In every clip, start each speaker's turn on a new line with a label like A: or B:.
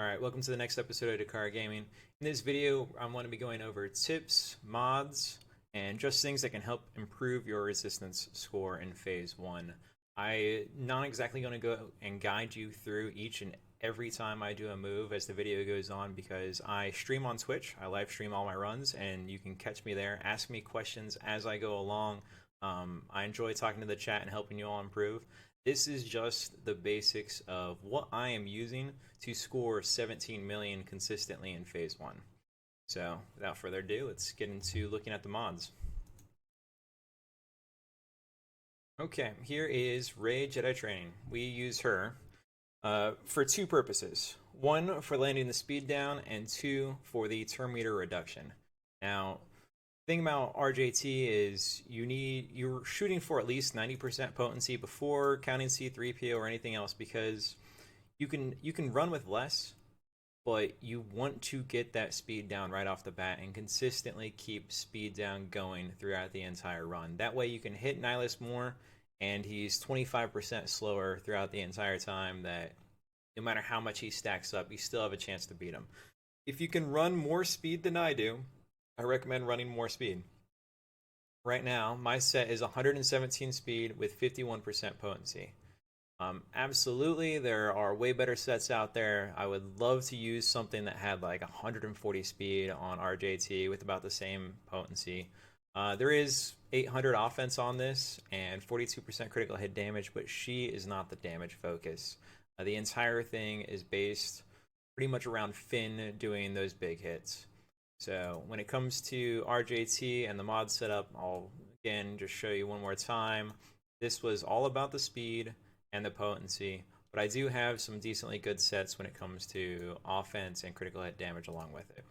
A: Alright, welcome to the next episode of Decara Gaming. In this video, I'm going to be going over tips, mods, and just things that can help improve your resistance score in Phase 1. I'm not exactly going to go and guide you through each and every time I do a move as the video goes on because I stream on Twitch. I live stream all my runs, and you can catch me there. Ask me questions as I go along. I enjoy talking to the chat and helping you all improve. This is just the basics of what I am using to score 17 million consistently in Phase 1. So, without further ado, let's get into looking at the mods. Okay, here is Rey Jedi Training. We use her for two purposes. One, for landing the speed down, and two, for the turn meter reduction. Now, thing about RJT is you're shooting for at least 90% potency before counting C3PO or anything else, because you can run with less, but you want to get that speed down right off the bat and consistently keep speed down going throughout the entire run. That way you can hit Nihilus more, and he's 25% slower throughout the entire time, that no matter how much he stacks up, you still have a chance to beat him. If you can run more speed than I do, I recommend running more speed. Right now, my set is 117 speed with 51% potency. Absolutely, there are way better sets out there. I would love to use something that had like 140 speed on RJT with about the same potency. There is 800 offense on this and 42% critical hit damage, but she is not the damage focus. The entire thing is based pretty much around Finn doing those big hits. So when it comes to RJT and the mod setup, I'll again just show you one more time. This was all about the speed and the potency, but I do have some decently good sets when it comes to offense and critical hit damage along with it.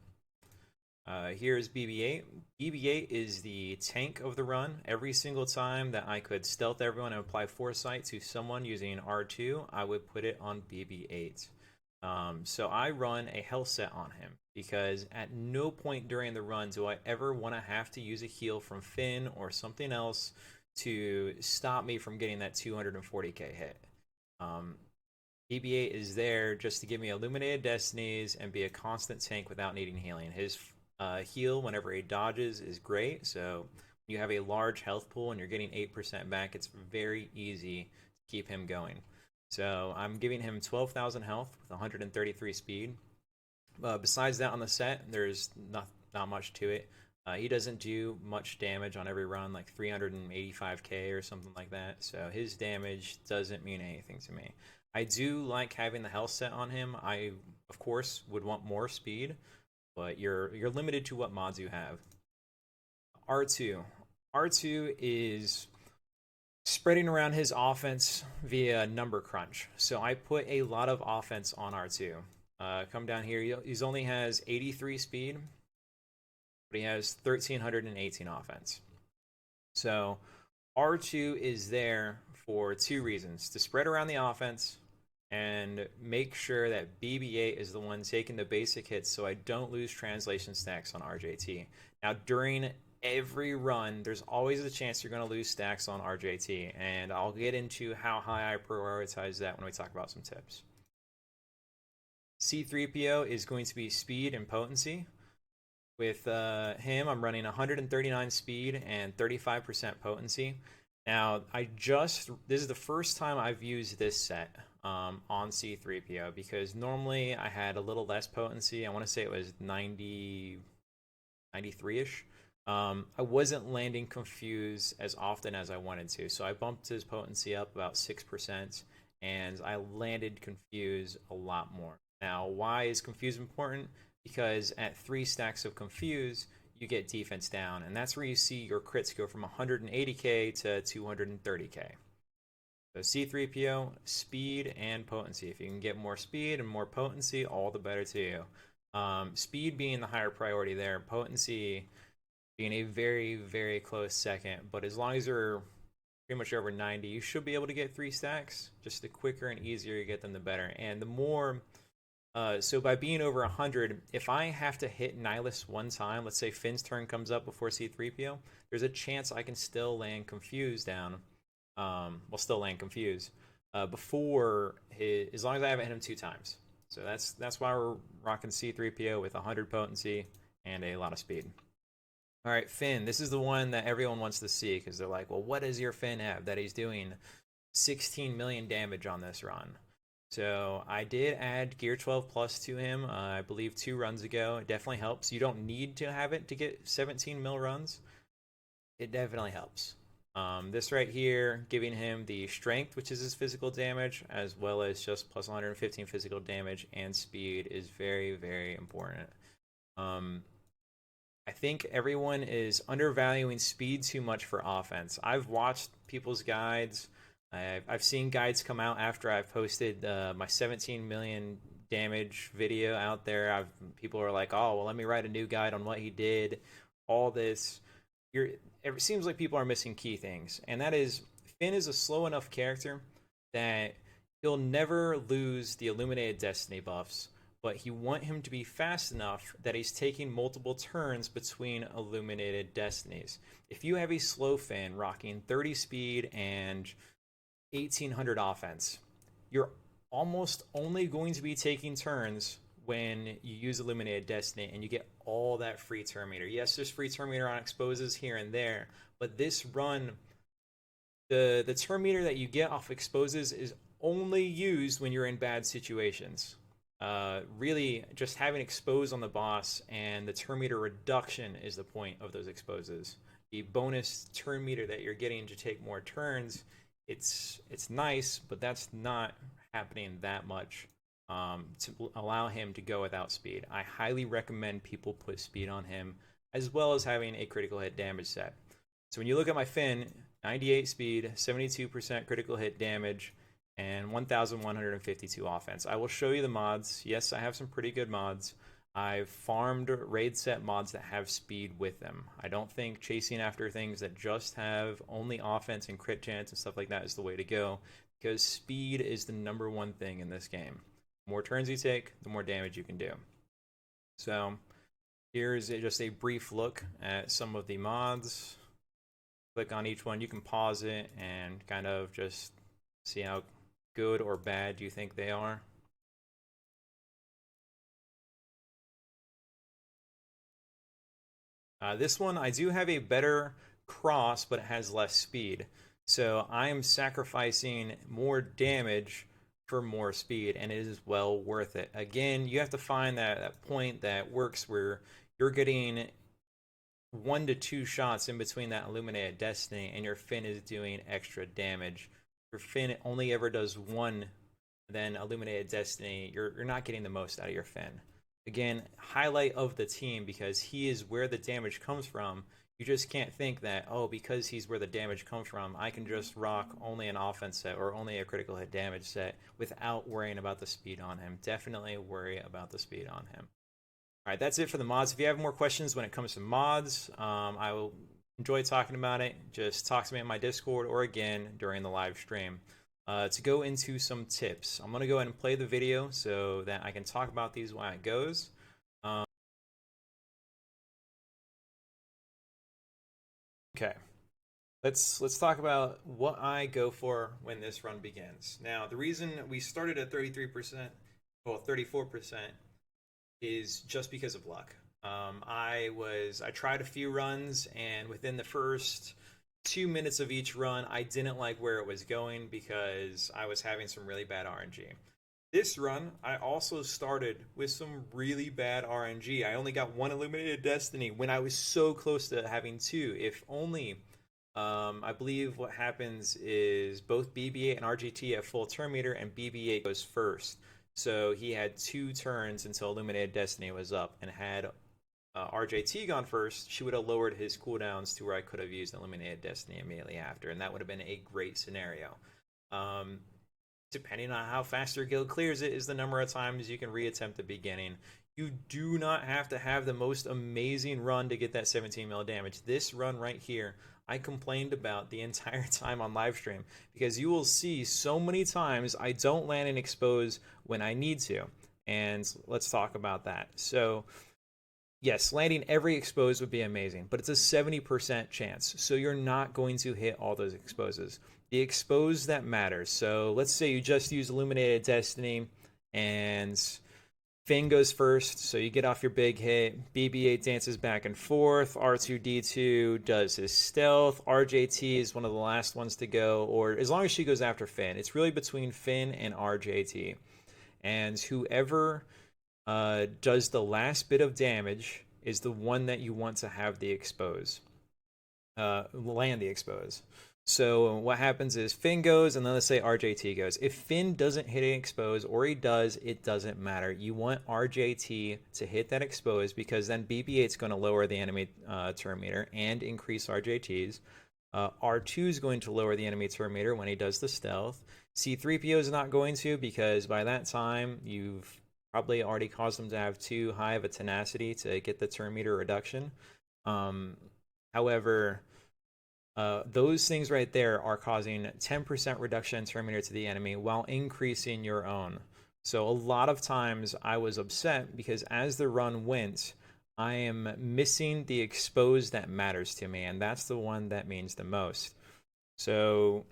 A: Here's BB-8. BB-8 is the tank of the run. Every single time that I could stealth everyone and apply foresight to someone using R2, I would put it on BB-8. So I run a health set on him, because at no point during the run do I ever want to have to use a heal from Finn or something else to stop me from getting that 240k hit. BB-8 is there just to give me Illuminated Destinies and be a constant tank without needing healing. His heal whenever he dodges is great, so when you have a large health pool and you're getting 8% back, it's very easy to keep him going. So I'm giving him 12,000 health with 133 speed. Besides that, on the set, there's not much to it. He doesn't do much damage on every run, like 385k or something like that. So his damage doesn't mean anything to me. I do like having the health set on him. I, of course, would want more speed, but you're limited to what mods you have. R2. R2 is spreading around his offense via number crunch. So I put a lot of offense on R2. Come down here, he only has 83 speed, but he has 1318 offense. So R2 is there for two reasons: to spread around the offense and make sure that BB-8 is the one taking the basic hits so I don't lose translation stacks on RJT. Now, during every run, there's always a chance you're going to lose stacks on RJT, and I'll get into how high I prioritize that when we talk about some tips. C3PO is going to be speed and potency. With him, I'm running 139 speed and 35% potency. Now, this is the first time I've used this set on C3PO, because normally I had a little less potency. I want to say it was 93-ish. I wasn't landing Confuse as often as I wanted to, so I bumped his potency up about 6%, and I landed Confuse a lot more. Now, why is Confuse important? Because at 3 stacks of Confuse, you get defense down, and that's where you see your crits go from 180k to 230k. So C3PO, speed and potency. If you can get more speed and more potency, all the better to you. Speed being the higher priority there, potency being a very, very close second. But as long as you're pretty much over 90, you should be able to get 3 stacks. Just the quicker and easier you get them, the better. And the more... so by being over 100, if I have to hit Nihilus one time, let's say Finn's turn comes up before C3PO, there's a chance I can still land Confuse down. Still land Confuse before his, as long as I haven't hit him 2 times. So that's why we're rocking C3PO with 100 potency and a lot of speed. All right, Finn. This is the one that everyone wants to see because they're like, well, what does your Finn have that he's doing 16 million damage on this run? So I did add Gear 12 Plus to him, I believe 2 runs ago. It definitely helps. You don't need to have it to get 17 mil runs. It definitely helps. This right here, giving him the strength, which is his physical damage, as well as just plus 115 physical damage and speed is very, very important. I think everyone is undervaluing speed too much for offense. I've watched people's guides. I've seen guides come out after I've posted my 17 million damage video out there. People are like, oh, well, let me write a new guide on what he did. All this. It seems like people are missing key things, and that is Finn is a slow enough character that he'll never lose the Illuminated Destiny buffs, but you want him to be fast enough that he's taking multiple turns between Illuminated Destinies. If you have a slow Finn rocking 30 speed and 1800 offense, you're almost only going to be taking turns when you use Illuminated Destiny and you get all that free turn meter. Yes, there's free turn meter on exposes here and there, but this run, the turn meter that you get off exposes is only used when you're in bad situations. Really, just having expose on the boss and the turn meter reduction is the point of those exposes. The bonus turn meter that you're getting to take more turns, it's nice, but that's not happening that much to allow him to go without speed. I highly recommend people put speed on him, as well as having a critical hit damage set. So when you look at my Finn, 98 speed, 72% critical hit damage, and 1,152 offense. I will show you the mods. Yes, I have some pretty good mods. I've farmed raid set mods that have speed with them. I don't think chasing after things that just have only offense and crit chance and stuff like that is the way to go, because speed is the #1 thing in this game. The more turns you take, the more damage you can do. So here's just a brief look at some of the mods. Click on each one. You can pause it and kind of just see how good or bad you think they are. This one, I do have a better cross, but it has less speed. So I am sacrificing more damage for more speed, and it is well worth it. Again, you have to find that point that works where you're getting 1 to 2 shots in between that Illuminated Destiny, and your Finn is doing extra damage. Your Finn only ever does 1, then Illuminated Destiny, you're not getting the most out of your Finn. Again, highlight of the team because he is where the damage comes from. You just can't think that, oh, because he's where the damage comes from, I can just rock only an offense set or only a critical hit damage set without worrying about the speed on him. Definitely worry about the speed on him. All right, that's it for the mods. If you have more questions when it comes to mods, I will enjoy talking about it. Just talk to me on my Discord or again during the live stream. To go into some tips, I'm going to go ahead and play the video so that I can talk about these while it goes. Okay, let's talk about what I go for when this run begins. Now, the reason we started at 33%, well, 34%, is just because of luck. I tried a few runs, and within the first 2 minutes of each run, I didn't like where it was going because I was having some really bad RNG. This run, I also started with some really bad RNG. I only got 1 Illuminated Destiny when I was so close to having 2. If only, I believe what happens is both BB-8 and RGT have full turn meter, and BB-8 goes first. So he had 2 turns until Illuminated Destiny was up, and had RJT gone first, she would have lowered his cooldowns to where I could have used Illuminated Destiny immediately after, and that would have been a great scenario. Depending on how fast your guild clears it is the number of times you can reattempt the beginning. You do not have to have the most amazing run to get that 17 mil damage. This run right here, I complained about the entire time on live stream because you will see so many times I don't land an expose when I need to, and let's talk about that. So yes, landing every expose would be amazing, but it's a 70% chance. So you're not going to hit all those exposes. The expose that matters. So let's say you just use Illuminated Destiny and Finn goes first, so you get off your big hit. BB-8 dances back and forth. R2-D2 does his stealth. RJT is one of the last ones to go, or as long as she goes after Finn. It's really between Finn and RJT. And whoever does the last bit of damage is the one that you want to have the expose. Land the expose. So what happens is Finn goes, and then let's say RJT goes. If Finn doesn't hit an expose, or he does, it doesn't matter. You want RJT to hit that expose, because then BB-8 is going to lower the enemy turn meter and increase RJT's. R2 is going to lower the enemy turn meter when he does the stealth. C3PO is not going to, because by that time you've probably already caused them to have too high of a tenacity to get the turn meter reduction. However, those things right there are causing 10% reduction in turn meter to the enemy while increasing your own. So a lot of times I was upset because as the run went, I am missing the expose that matters to me, and that's the one that means the most. So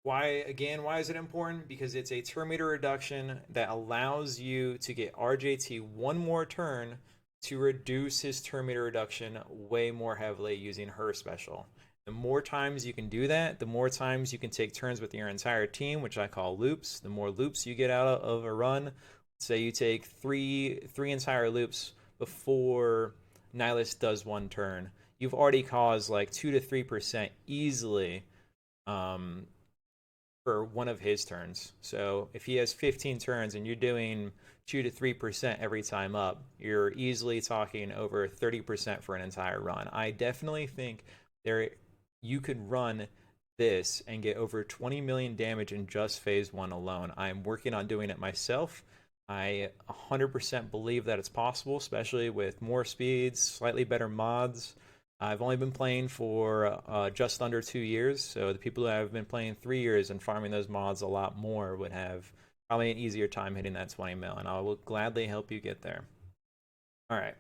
A: why is it important? Because it's a turn meter reduction that allows you to get RJT one more turn to reduce his turn meter reduction way more heavily using her special. The more times you can do that, the more times you can take turns with your entire team, which I call loops. The more loops you get out of a run, say you take three entire loops before Nihilus does one turn, you've already caused like 2 to 3% easily for one of his turns. So if he has 15 turns and you're doing 2 to 3% every time up, you're easily talking over 30% for an entire run. I definitely think you could run this and get over 20 million damage in just phase 1 alone. I'm working on doing it myself. I 100% believe that it's possible, especially with more speeds, slightly better mods. I've only been playing for just under 2 years, so the people who have been playing 3 years and farming those mods a lot more would have probably an easier time hitting that 20 mil, and I will gladly help you get there. All right.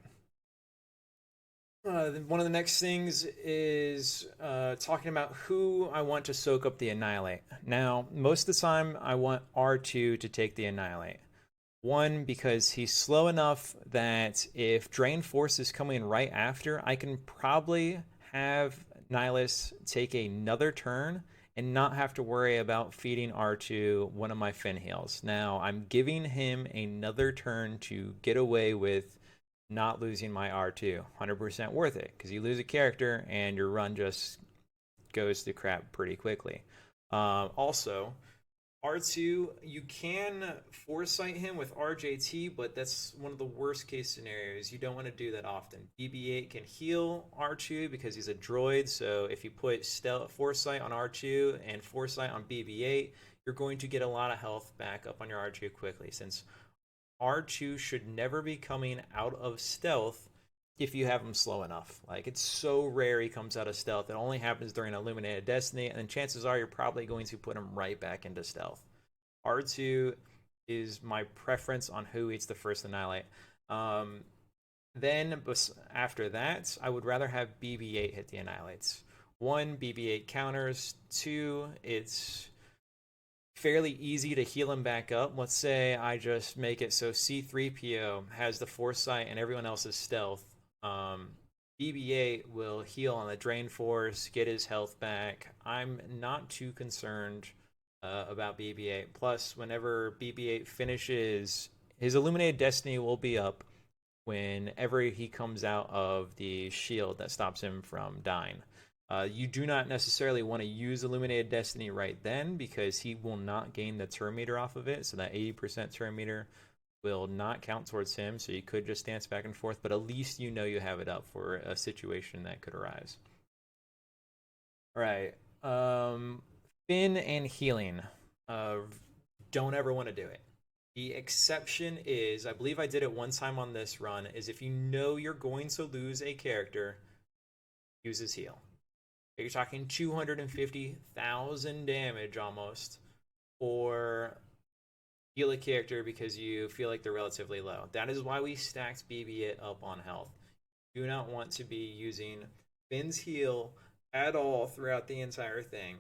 A: One of the next things is talking about who I want to soak up the Annihilate. Now, most of the time, I want R2 to take the Annihilate. One, because he's slow enough that if Drain Force is coming right after, I can probably have Nihilus take another turn and not have to worry about feeding R2 one of my Fin heals. Now, I'm giving him another turn to get away with not losing my R2. 100% worth it, because you lose a character and your run just goes to crap pretty quickly. Also, R2, you can foresight him with RJT, but that's one of the worst case scenarios. You don't want to do that often. BB-8 can heal R2 because he's a droid, so if you put foresight on R2 and foresight on BB-8, you're going to get a lot of health back up on your R2 quickly, since R2 should never be coming out of stealth if you have him slow enough. Like, it's so rare he comes out of stealth. It only happens during Illuminated Destiny, and chances are you're probably going to put him right back into stealth. R2 is my preference on who eats the first Annihilate. Then, after that, I would rather have BB-8 hit the Annihilates. 1, BB-8 counters. 2, it's fairly easy to heal him back up. Let's say I just make it so C3PO has the foresight and everyone else is stealth. BB-8 will heal on the Drain Force, get his health back. I'm not too concerned about BB-8. Plus, whenever BB-8 finishes, his Illuminated Destiny will be up whenever he comes out of the shield that stops him from dying. You do not necessarily want to use Illuminated Destiny right then, because he will not gain the turn meter off of it, so that 80% turn meter will not count towards him, so you could just dance back and forth, but at least you know you have it up for a situation that could arise. All right. Fin and healing. Don't ever want to do it. The exception is, I believe I did it one time on this run, is if you know you're going to lose a character, use his heal. You're talking 250,000 damage almost, or heal a character because you feel like they're relatively low. That is why we stacked BB-8 up on health. You do not want to be using Finn's heal at all throughout the entire thing.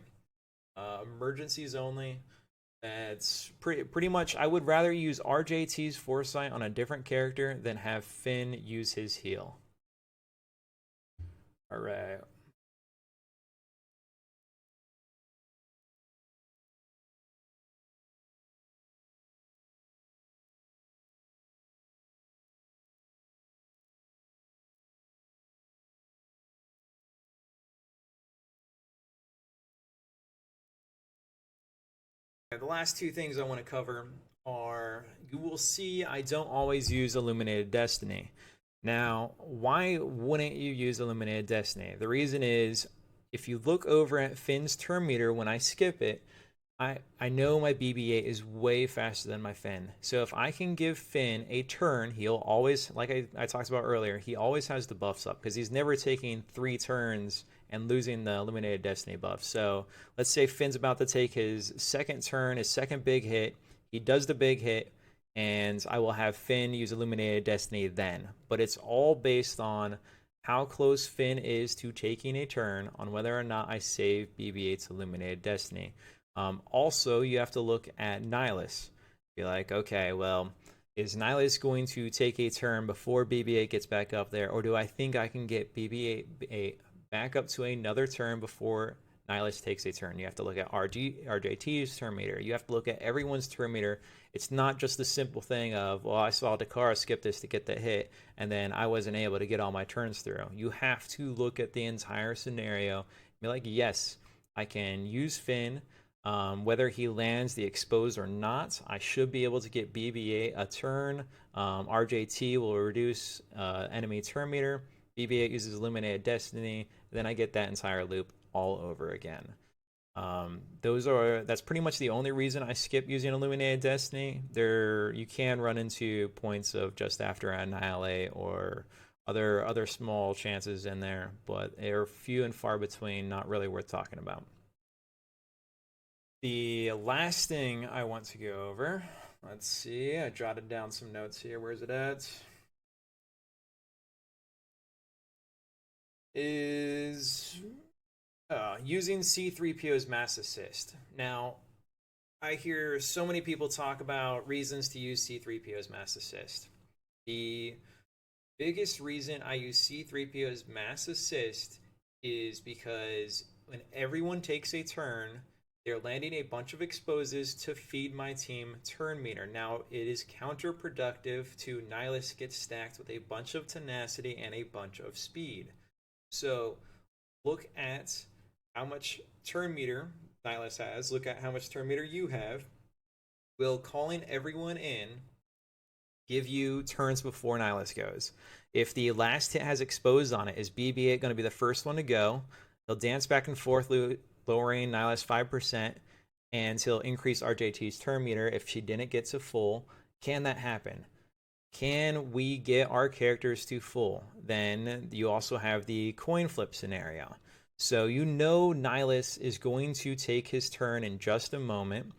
A: Emergencies only. That's pretty much. I would rather use RJT's foresight on a different character than have Finn use his heal. All right. The last two things I want to cover are, you will see I don't always use Illuminated Destiny. Now, why wouldn't you use Illuminated Destiny? The reason is, if you look over at Finn's turn meter when I skip it, I know my BB-8 is way faster than my Finn. So if I can give Finn a turn, he'll always, like I talked about earlier, he always has the buffs up because he's never taking 3 turns and losing the Illuminated Destiny buff. So let's say Finn's about to take his second turn, his second big hit. He does the big hit, and I will have Finn use Illuminated Destiny then. But it's all based on how close Finn is to taking a turn on whether or not I save BB-8's Illuminated Destiny. Also, you have to look at Nihilus. Be like, okay, well, is Nihilus going to take a turn before BB-8 gets back up there, or do I think I can get BB-8 back up to another turn before Nihilus takes a turn? You have to look at RJT's turn meter. You have to look at everyone's turn meter. It's not just the simple thing of, well, I saw Decara skip this to get the hit, and then I wasn't able to get all my turns through. You have to look at the entire scenario. Be like, yes, I can use Finn. Whether he lands the exposed or not, I should be able to get BB-8 a turn. RJT will reduce enemy turn meter. BB-8 uses Illuminated Destiny. Then I get that entire loop all over again. That's pretty much the only reason I skip using Illuminated Destiny. You can run into points of just after Annihilate or other small chances in there, but they're few and far between, not really worth talking about. The last thing I want to go over, let's see, I jotted down some notes here. Where's it at? Is using C3PO's mass assist. Now, I hear so many people talk about reasons to use C3PO's mass assist. The biggest reason I use C3PO's mass assist is because when everyone takes a turn, they're landing a bunch of exposes to feed my team turn meter. Now, it is counterproductive to Nihilus get stacked with a bunch of tenacity and a bunch of speed. So, look at how much turn meter Nihilus has. Look at how much turn meter you have. Will calling everyone in give you turns before Nihilus goes? If the last hit has exposed on it, is BB-8 going to be the first one to go? He'll dance back and forth, lowering Nihilus 5%, and he'll increase RJT's turn meter if she didn't get to full. Can that happen? Can we get our characters to full? Then you also have the coin flip scenario. So you know Nihilus is going to take his turn in just a moment.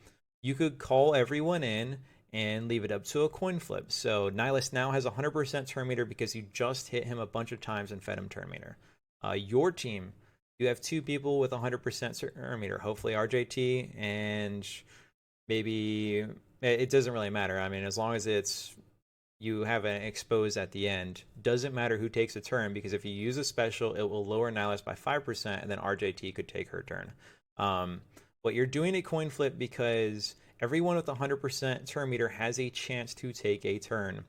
A: You could call everyone in and leave it up to a coin flip. So Nihilus now has 100% turn meter because you just hit him a bunch of times and fed him turn meter. Your team, you have 2 people with 100% turn meter. Hopefully RJT, and maybe it doesn't really matter. I mean, as long as you have an expose at the end, doesn't matter who takes a turn, because if you use a special, it will lower Nihilus by 5%, and then RJT could take her turn. But you're doing a coin flip because everyone with 100% turn meter has a chance to take a turn.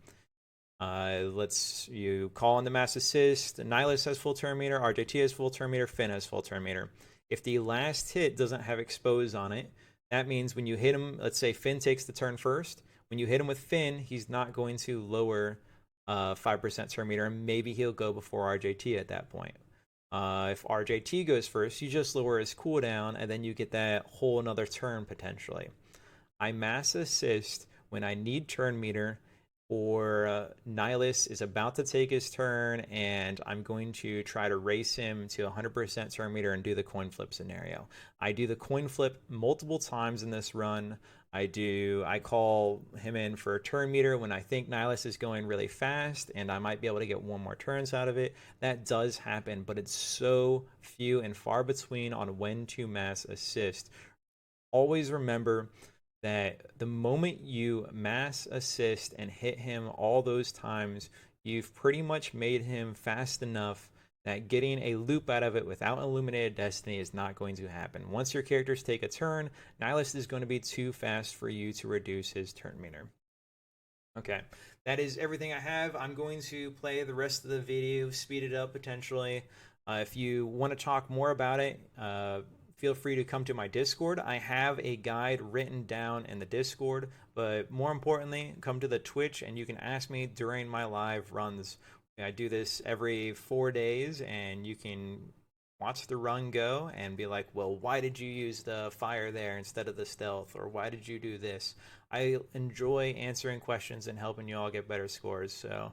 A: You call on the mass assist. Nihilus has full turn meter, RJT has full turn meter, Finn has full turn meter. If the last hit doesn't have expose on it, that means when you hit him, let's say Finn takes the turn first. When you hit him with Finn, he's not going to lower 5% turn meter, and maybe he'll go before RJT at that point. If RJT goes first, you just lower his cooldown, and then you get that whole another turn potentially. I mass assist when I need turn meter, or Nihilus is about to take his turn, and I'm going to try to race him to 100% turn meter and do the coin flip scenario. I do the coin flip multiple times in this run. I call him in for a turn meter when I think Nihilus is going really fast and I might be able to get 1 more turns out of it. That does happen, but it's so few and far between on when to mass assist. Always remember, that the moment you mass assist and hit him all those times, you've pretty much made him fast enough that getting a loop out of it without Illuminated Destiny is not going to happen. Once your characters take a turn, Nihilist is going to be too fast for you to reduce his turn meter. Okay, that is everything I have. I'm going to play the rest of the video, speed it up potentially. If you want to talk more about it, feel free to come to my Discord. I have a guide written down in the Discord, but more importantly, come to the Twitch and you can ask me during my live runs. I do this every 4 days, and you can watch the run go and be like, well, why did you use the fire there instead of the stealth? Or why did you do this? I enjoy answering questions and helping you all get better scores. So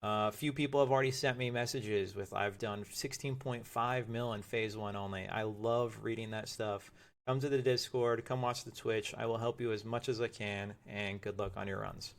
A: a few people have already sent me messages with I've done 16.5 mil in phase one only. I love reading that stuff. Come to the Discord, come watch the Twitch. I will help you as much as I can, and good luck on your runs.